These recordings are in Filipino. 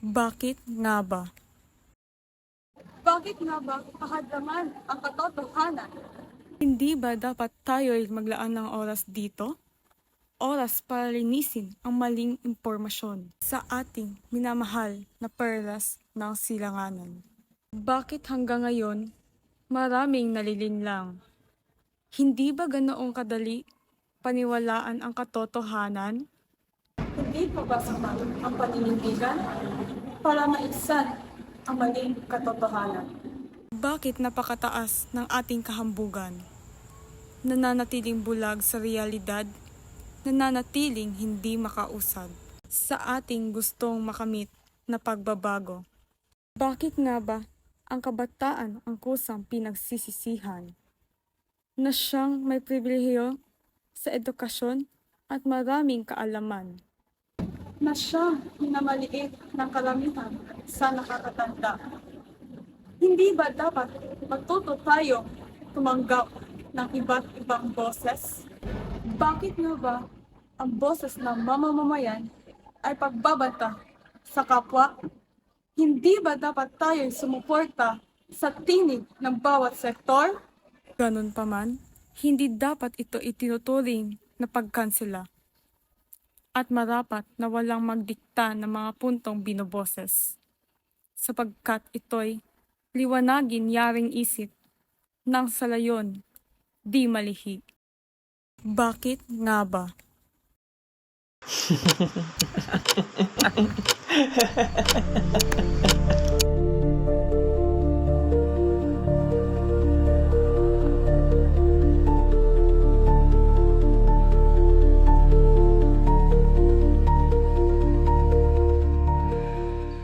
Bakit nga ba? Bakit nga ba kahadlangan ang katotohanan? Hindi ba dapat tayo'y maglaan ng oras dito? Oras para linisin ang maling impormasyon sa ating minamahal na perlas ng silanganan. Bakit hanggang ngayon maraming nalilinlang? Hindi ba ganoong kadali paniwalaan ang katotohanan? Hindi pa ba sapat ang paninindigan para maiksan ang maling katotohanan? Bakit napakataas ng ating kahambugan? Nananatiling bulag sa realidad, nananatiling hindi makausad sa ating gustong makamit na pagbabago. Bakit nga ba ang kabataan ang kusang pinagsisisihan na siyang may pribilehiyo sa edukasyon at maraming kaalaman? Na siyang minamaliit ng karamihan sa nakakatanda. Hindi ba dapat matuto tayo tumanggap ng iba't ibang boses? Bakit nga ba ang boses ng mamamayan ay pagbabanta sa kapwa? Hindi ba dapat tayo sumuporta sa tinig ng bawat sektor? Ganun pa man, hindi dapat ito itinuturing na pagkansela at marapat na walang magdikta ng mga puntong binoboses, sapagkat ito'y liwanagin yaring isip ng salayon, di malihi. Bakit nga ba?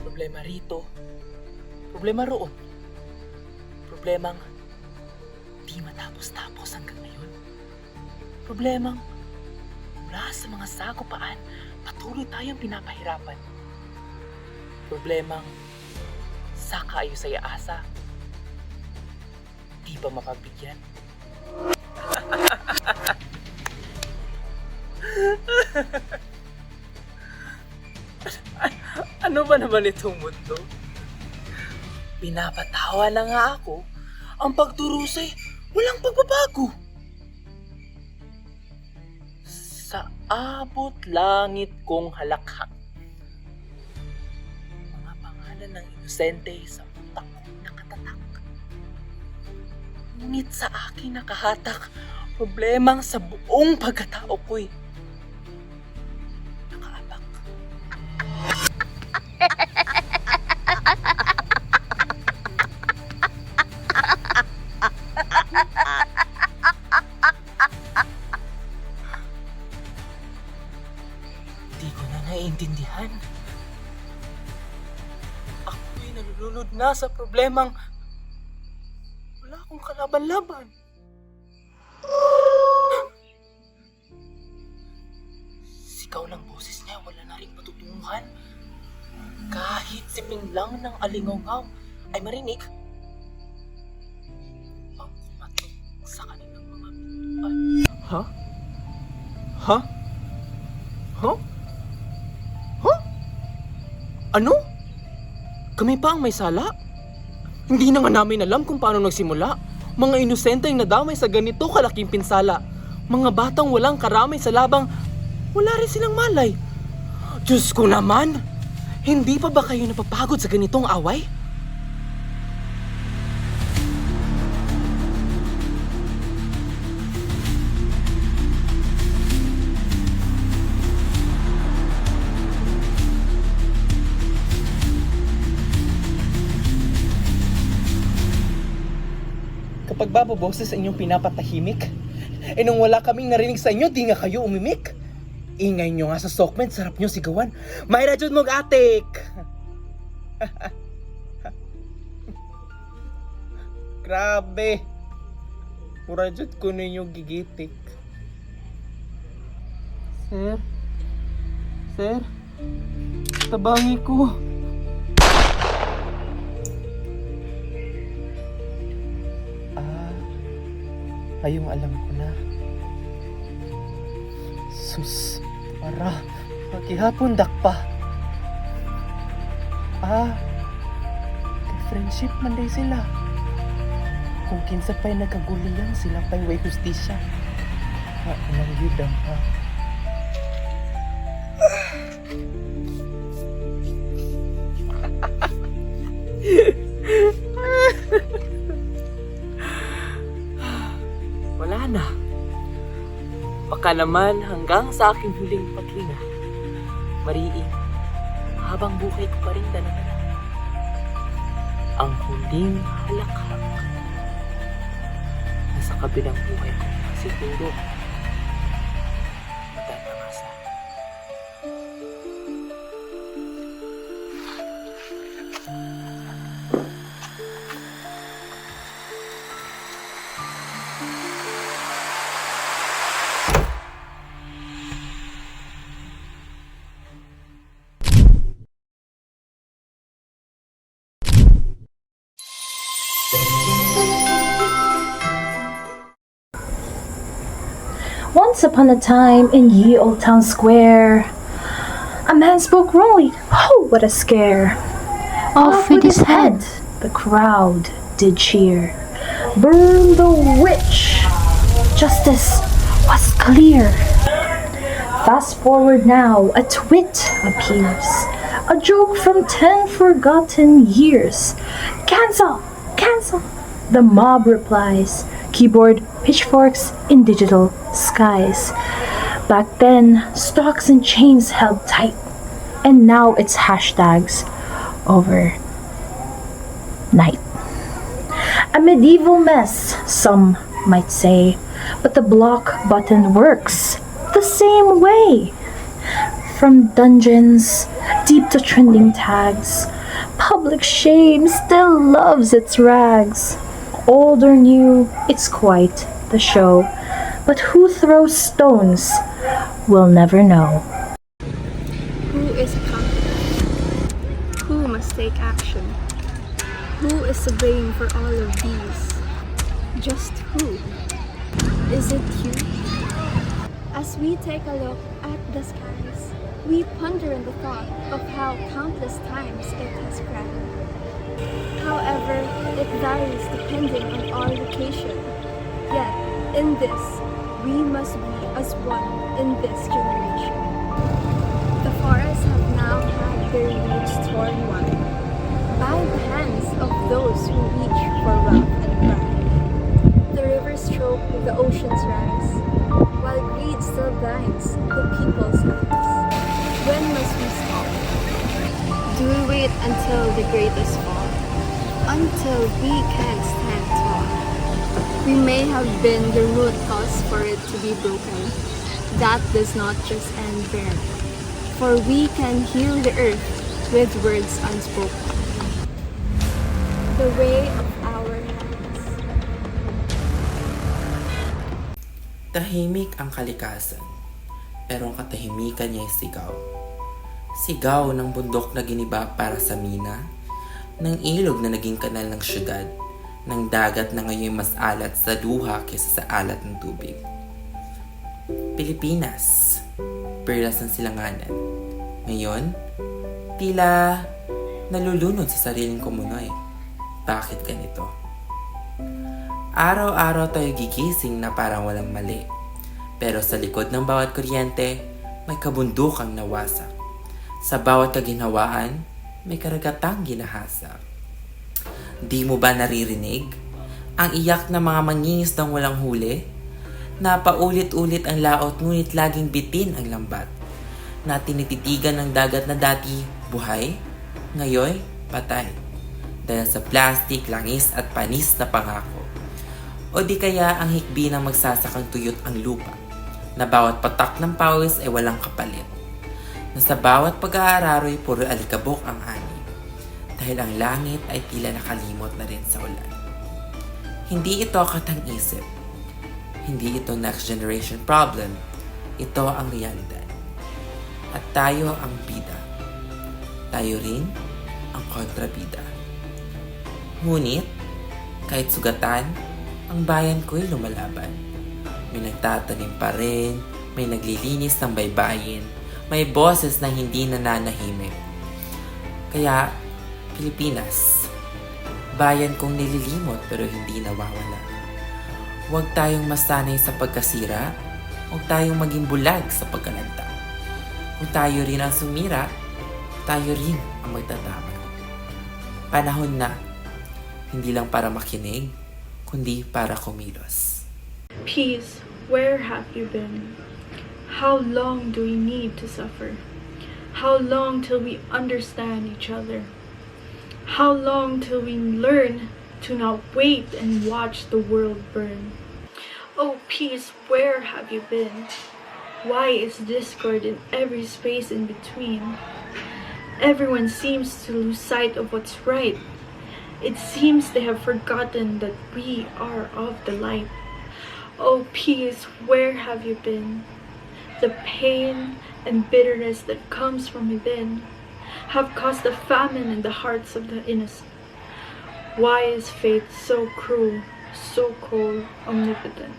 Problema rito, problema roon. Problemang di matapos-tapos hanggang ngayon. Problemang mula sa mga sagupaan, patuloy tayong pinapahirapan. Problemang sa kaayos ay asa, di ba mapagbigyan? Ano ba naman itong mundo? Pinapatawa na nga ako, ang pagdurusay walang pagbabago. Sa abot langit kong halakhak, mga pangalan ng inosente sa utak ko nakatatak. Ngunit sa akin nakahatak, problemang sa buong pagkatao ko'y nakaabak. Di ko na naiintindihan. Ako'y nalulunod na sa problemang wala akong kalaban-laban. Sigaw ng boses niya, wala na rin patutunguhan. Kahit siping lang ng alingaw ay marinig. Ang kumatok sa kanilang mga pintuan. Ha? Ha? Huh? Huh? Ano? Kami pa ang may sala? Hindi na nga namin alam kung paano nagsimula. Mga inosenteng nadamay sa ganito kalaking pinsala. Mga batang walang karamay sa labang, wala rin silang malay. Diyos ko naman! Hindi pa ba kayo napapagod sa ganitong away? Kapag baboboses sa inyong pinapatahimik, nung wala kaming narinig sa inyo, di nga kayo umimik. Ingay nyo nga sa sokmen, sarap nyo sigawan. May radyon mong atik! Grabe! Pura dyan ko ninyo gigitik. Sir? Sir? Tabangi ko. Ngayong alam ko na. Sus, para, maghihapon dakpa. Ah, kay friendship man day sila. Kung kinsa pa'y nagkaguliyang sila pa'y way hustisya. Ha, inang yudang ha. Wala na. Baka naman hanggang sa aking huling paghinga. Mariin, habang buhay ko pa rin dala-dala. Ang huling halakhak na sa kabilang buhay ko siguro matatangasa. Once upon a time in ye old town square, a man spoke wrongly. Oh, what a scare! Off with his head, the crowd did cheer. Burn the witch! Justice was clear. Fast forward now, a twit appears. A joke from 10 forgotten years. Cancel! Cancel! The mob replies. Keyboard pitchforks in digital skies. Back then, stocks and chains held tight. And now it's hashtags over night. A medieval mess, some might say. But the block button works the same way. From dungeons deep to trending tags, public shame still loves its rags. Old or new, it's quite the show. But who throws stones, we'll never know. Who is accountable? Who must take action? Who is to blame for all of these? Just who? Is it you? As we take a look at the skies, we ponder in the thought of how countless times it has cracked. However, it varies depending on our location. Yet, in this, we must be as one in this generation. The forests have now had their roots torn wide by the hands of those who reach for wealth and pride. The rivers choke with the ocean's rise, while greed still blinds the people's eyes. When must we stop? Do we wait until the greatest fall? Until we can't stand tall. We may have been the root cause for it to be broken. That does not just end there. For we can heal the earth with words unspoken. The way of our hands. Tahimik ang kalikasan, pero ang katahimikan niya ay sigaw. Sigaw ng bundok na giniba para sa mina, ng ilog na naging kanal ng syudad, ng dagat na ngayon mas alat sa luha kaysa sa alat ng tubig. Pilipinas, perlas ng silanganan. Ngayon, tila nalulunod sa sariling kumunoy. Bakit ganito? Araw-araw tayo gigising na parang walang mali. Pero sa likod ng bawat kuryente, may kabundukang nawasak. Sa bawat kaginhawaan, may karagatang ginahasa. Di mo ba naririnig ang iyak ng mga mangingis ng walang huli? Na paulit-ulit ang laot ngunit laging bitin ang lambat. Na tinititigan ng dagat na dati buhay, ngayon patay. Dahil sa plastic, langis at panis na pangako. O di kaya ang hikbi na magsasakang tuyot ang lupa, na bawat patak ng pawis ay walang kapalit. Na sa bawat pag-aararo'y puro alikabok ang ani, dahil ang langit ay tila nakalimot na rin sa ulan. Hindi ito katang-isip. Hindi ito next generation problem. Ito ang realidad. At tayo ang bida. Tayo rin ang kontrabida. Ngunit, kahit sugatan, ang bayan ko'y lumalaban. May nagtatanim pa rin, may naglilinis ng baybayin, may boses na hindi nananahimik. Kaya, Pilipinas, bayan kong nililimot pero hindi nawawala. Huwag tayong masanay sa pagkasira, huwag tayong maging bulag sa pagkalanta. Kung tayo rin ang sumira, tayo rin ang magtatama. Panahon na, hindi lang para makinig, kundi para kumilos. Peace, where have you been? How long do we need to suffer? How long till we understand each other? How long till we learn to not wait and watch the world burn? Oh, peace, where have you been? Why is discord in every space in between? Everyone seems to lose sight of what's right. It seems they have forgotten that we are of the light. Oh, peace, where have you been? The pain and bitterness that comes from within have caused a famine in the hearts of the innocent. Why is fate so cruel, so cold, omnipotent?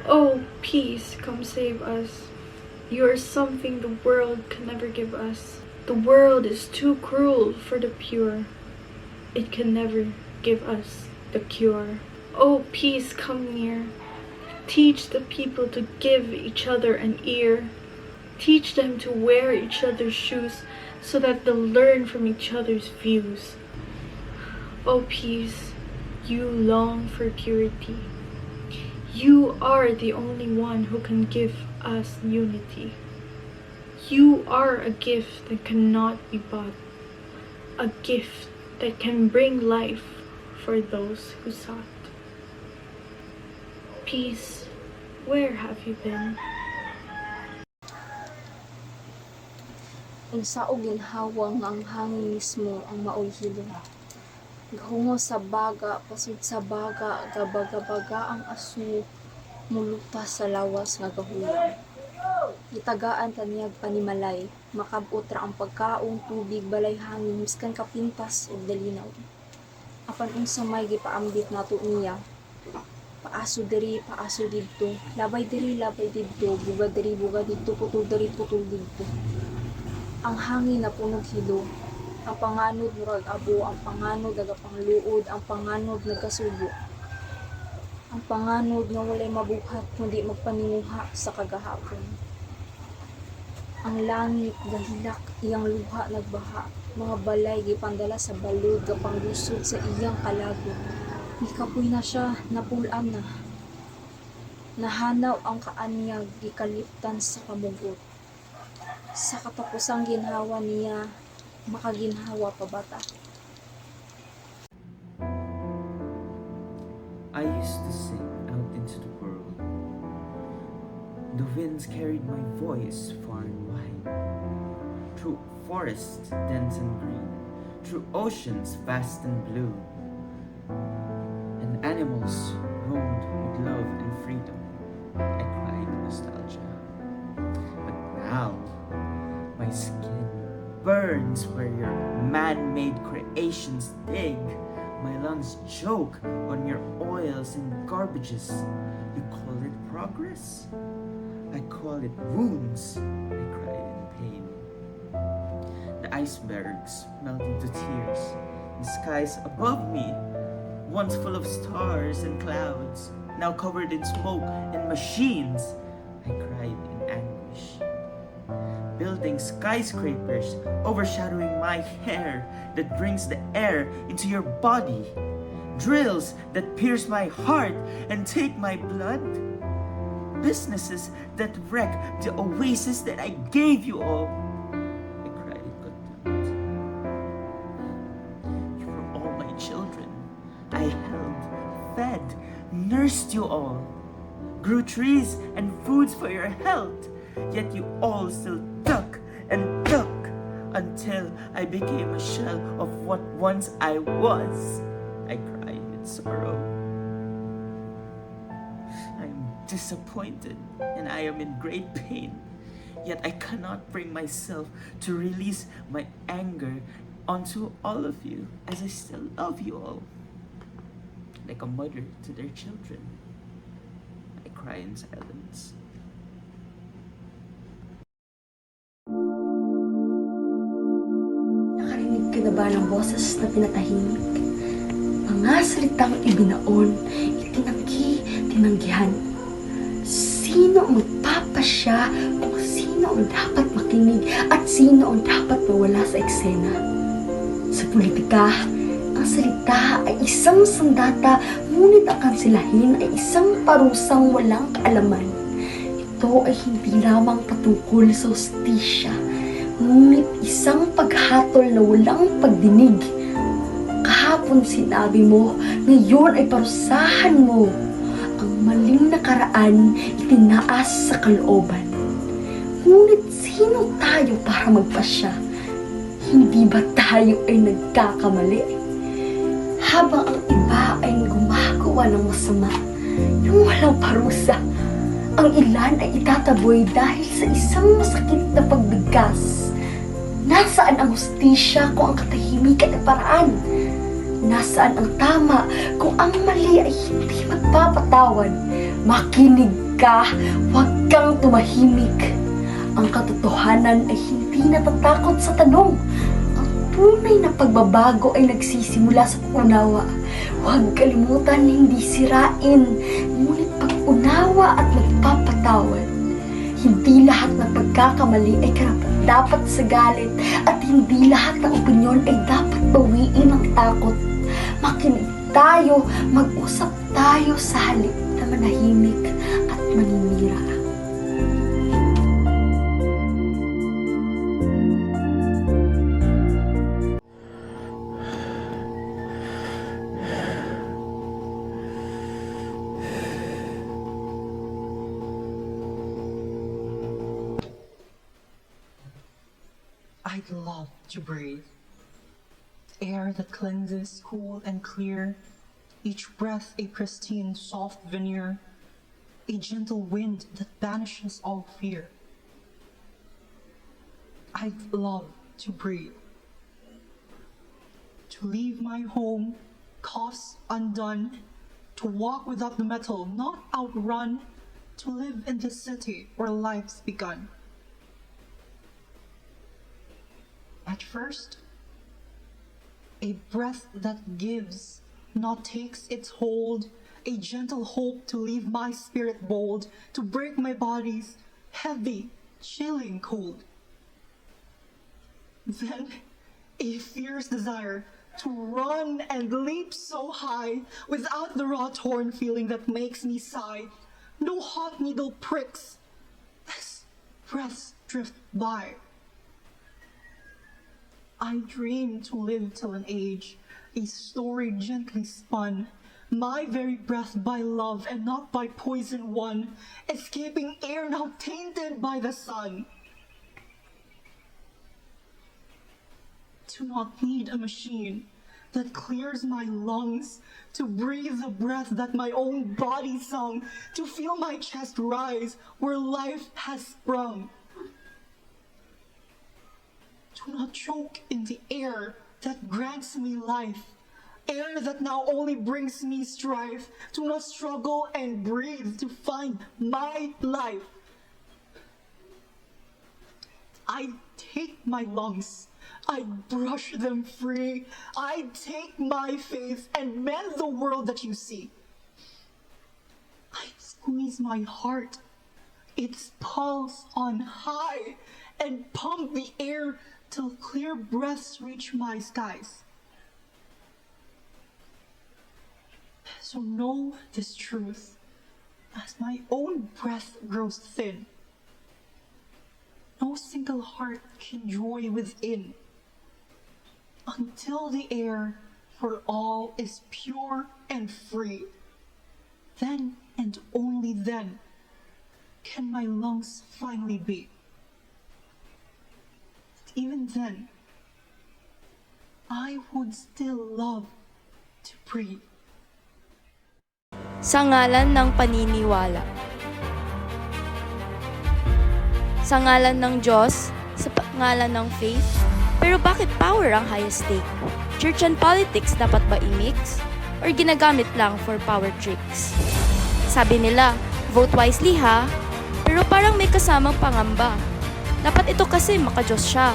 Oh, peace, come save us. You are something the world can never give us. The world is too cruel for the pure. It can never give us the cure. Oh, peace, come near. Teach the people to give each other an ear. Teach them to wear each other's shoes so that they'll learn from each other's views. Oh, peace, you long for purity. You are the only one who can give us unity. You are a gift that cannot be bought. A gift that can bring life for those who sought. Peace, where have you been? Unsa og ginhawa nga ang hangin mismo ang maoy hilom. Gahungo sa baga, pasud sa baga, gabaga-baga ang asu, muluta sa lawas nga gahulang. Gitagaan taniyag panimalay, makabot ra ang pagkaon, tubig, balay hangin, miskan kapintas ug dalinaw. Apan unsa may gipaambit nato niya, paaso diri, paaso didto, labay diri, labay didto, buga diri, buga didto, putol diri, putol didto. Ang hangin na punog hilo, ang panganod murag abo, ang panganod nagapangluod, ang panganod nagkasubo. Ang panganod nga walay mabuhat kundi magpaninguha sa kagahapon. Ang langit gahilak, iyang luha nagbaha, mga balay gipandala sa balod, gapanglusod sa iyang kalagot. Gikapoy na siya, napulan na. Nahanaw ang kaanyag, gikaliptan sa kamugot. Sa katapusang ginhawa niya, makaginhawa pa bata. I used to sing out into the world. The winds carried my voice far and wide, through forests dense and green, through oceans vast and blue, and animals roamed with love and freedom. I cried in nostalgia. But now, my skin burns where your man-made creations dig. My lungs choke on your oils and garbages. You call it progress? I call it wounds. I cried in pain. The icebergs melted to tears. The skies above me, once full of stars and clouds, now covered in smoke and machines. I cried in anguish. Building skyscrapers overshadowing my hair that brings the air into your body. Drills that pierce my heart and take my blood. Businesses that wreck the oasis that I gave you all. I cried in contempt. You were all my children. I held, fed, nursed you all. Grew trees and foods for your health. Yet you all still duck and duck until I became a shell of what once I was. I cried in sorrow. I am disappointed and I am in great pain. Yet I cannot bring myself to release my anger onto all of you, as I still love you all. Like a mother to their children, I cry in silence. Nakarinig ka kinabahan ng boses na pinatahimik. Mga salitang ibinaon, itinanggi, tinanggihan. Sino ang magpapasya kung sino ang dapat makinig at sino ang dapat mawala sa eksena? Sa politika, ang salita ay isang sandata, ngunit ang kansilahin ay isang parusang walang kaalaman. Ito ay hindi lamang patungkol sa hustisya, ngunit isang paghatol na walang pagdinig. Kahapon sinabi mo, ngayon ay parusahan mo. Ang maling nakaraan itinaas sa kalooban. Ngunit sino tayo para magpasya? Hindi ba tayo ay nagkakamali? Habang ang iba ay gumagawa ng masama, yung walang parusa, ang ilan ay itataboy dahil sa isang masakit na pagbigkas. Nasaan ang hustisya kung ang katahimikan ay paraan? Nasaan ang tama kung ang mali ay hindi magpapatawad? Makinig ka, huwag kang tumahimik. Ang katotohanan ay hindi natatakot sa tanong. Ang tunay na pagbabago ay nagsisimula sa pag-unawa. Huwag kalimutan na hindi sirain, ngunit pag-unawa at magpapatawad. Hindi lahat ng pagkakamali ay karapat-dapat sa galit at hindi lahat ng opinyon ay dapat bawiin ng takot. Makinig tayo, mag-usap tayo sa halip na manahimik at maninira. I'd love to breathe. Air that cleanses, cool and clear, each breath a pristine, soft veneer, a gentle wind that banishes all fear. I'd love to breathe. To leave my home, costs undone, to walk without the metal, not outrun, to live in the city where life's begun. At first, a breath that gives, not takes its hold, a gentle hope to leave my spirit bold, to break my body's heavy, chilling cold. Then, a fierce desire to run and leap so high, without the raw torn feeling that makes me sigh. No hot needle pricks as breaths drift by. I dream to live till an age, a story gently spun, my very breath by love and not by poison won, escaping air now tainted by the sun. To not need a machine that clears my lungs, to breathe the breath that my own body sung, to feel my chest rise where life has sprung. To not choke in the air that grants me life, air that now only brings me strife, to not struggle and breathe to find my life. I take my lungs, I brush them free, I take my faith and mend the world that you see. I squeeze my heart, its pulse on high, and pump the air till clear breaths reach my skies. So know this truth, as my own breath grows thin, no single heart can joy within, until the air for all is pure and free. Then and only then can my lungs finally beat. Even then, I would still love to breathe. Sa ngalan ng paniniwala. Sa ngalan ng Diyos, sa ngalan ng faith, pero bakit power ang highest stake? Church and politics dapat ba i-mix? Or ginagamit lang for power tricks? Sabi nila, vote wisely ha, pero parang may kasamang pangamba. Dapat ito kasi maka-Diyos siya.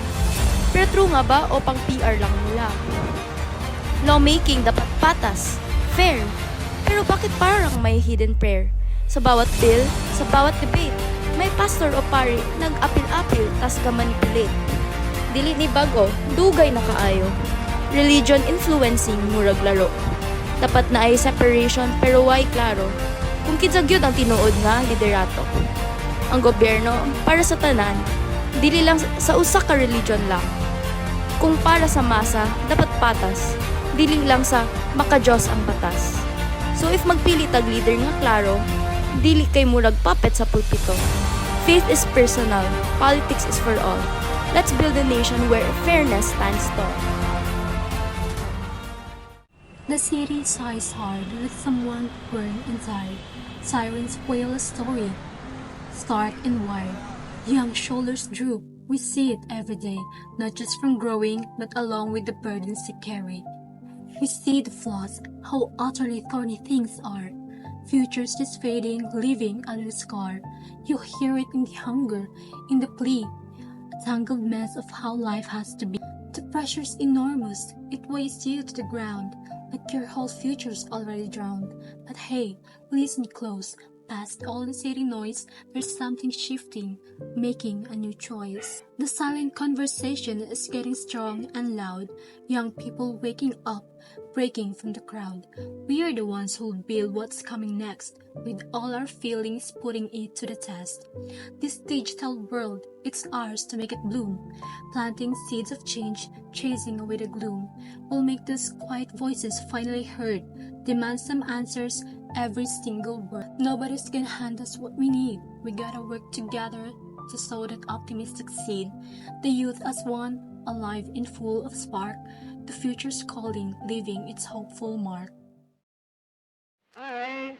Pero true nga ba o pang PR lang nila? Lawmaking dapat patas, fair. Pero bakit parang may hidden prayer? Sa bawat bill, sa bawat debate, may pastor o pari nag-apil-apil tas ga-manipulate. Dili ni bago, dugay na kaayo. Religion influencing murag laro. Dapat na ay separation pero why klaro? Kung kinsa-gyud ang tinuod nga liderato. Ang gobyerno para sa tanan, dili lang sa usa ka religion lang. Kung para sa masa, dapat patas, dili lang sa maka-Diyos ang batas. So if magpili tag leader nga klaro, dili kay murag puppet sa pulpito. Faith is personal, politics is for all. Let's build a nation where fairness stands tall. The city sighs hard with someone burned inside. Sirens wail a story, stark and wide. Young shoulders droop. We see it every day, not just from growing, but along with the burdens they carry. We see the flaws, how utterly thorny things are. Futures just fading, leaving a little scar. You hear it in the hunger, in the plea, a tangled mess of how life has to be. The pressure's enormous, it weighs you to the ground, like your whole future's already drowned. But hey, listen close. Past all the city noise, there's something shifting, making a new choice. The silent conversation is getting strong and loud. Young people waking up, breaking from the crowd. We are the ones who'll build what's coming next, with all our feelings putting it to the test. This digital world, it's ours to make it bloom. Planting seeds of change, chasing away the gloom. We'll make those quiet voices finally heard. Demand some answers, every single word. Nobody's gonna hand us what we need. We gotta work together to sow that optimistic seed. The youth as one, alive and full of spark. The future's calling, leaving its hopeful mark. I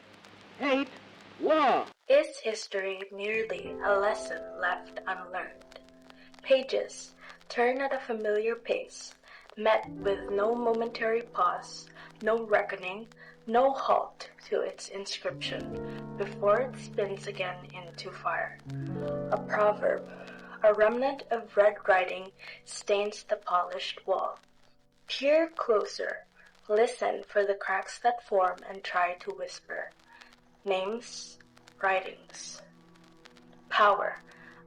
hate war. Is history merely a lesson left unlearned? Pages turn at a familiar pace, met with no momentary pause, no reckoning, no halt to its inscription before it spins again into fire. A proverb, a remnant of red writing stains the polished wall. Peer closer, listen for the cracks that form and try to whisper. Names, writings. Power,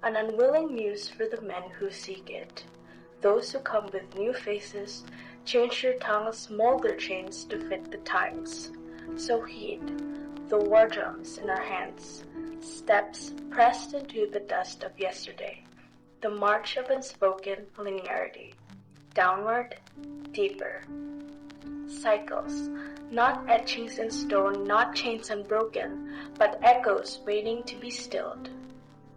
an unwilling muse for the men who seek it. Those who come with new faces, change your tongues, mold their chains to fit the times. So heed the war drums in our hands, steps pressed into the dust of yesterday, the march of unspoken linearity, downward, deeper. Cycles, not etchings in stone, not chains unbroken, but echoes waiting to be stilled.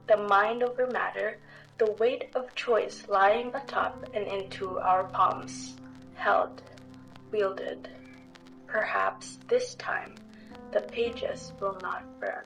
The mind over matter, the weight of choice lying atop and into our palms, held, wielded. Perhaps this time the pages will not burn.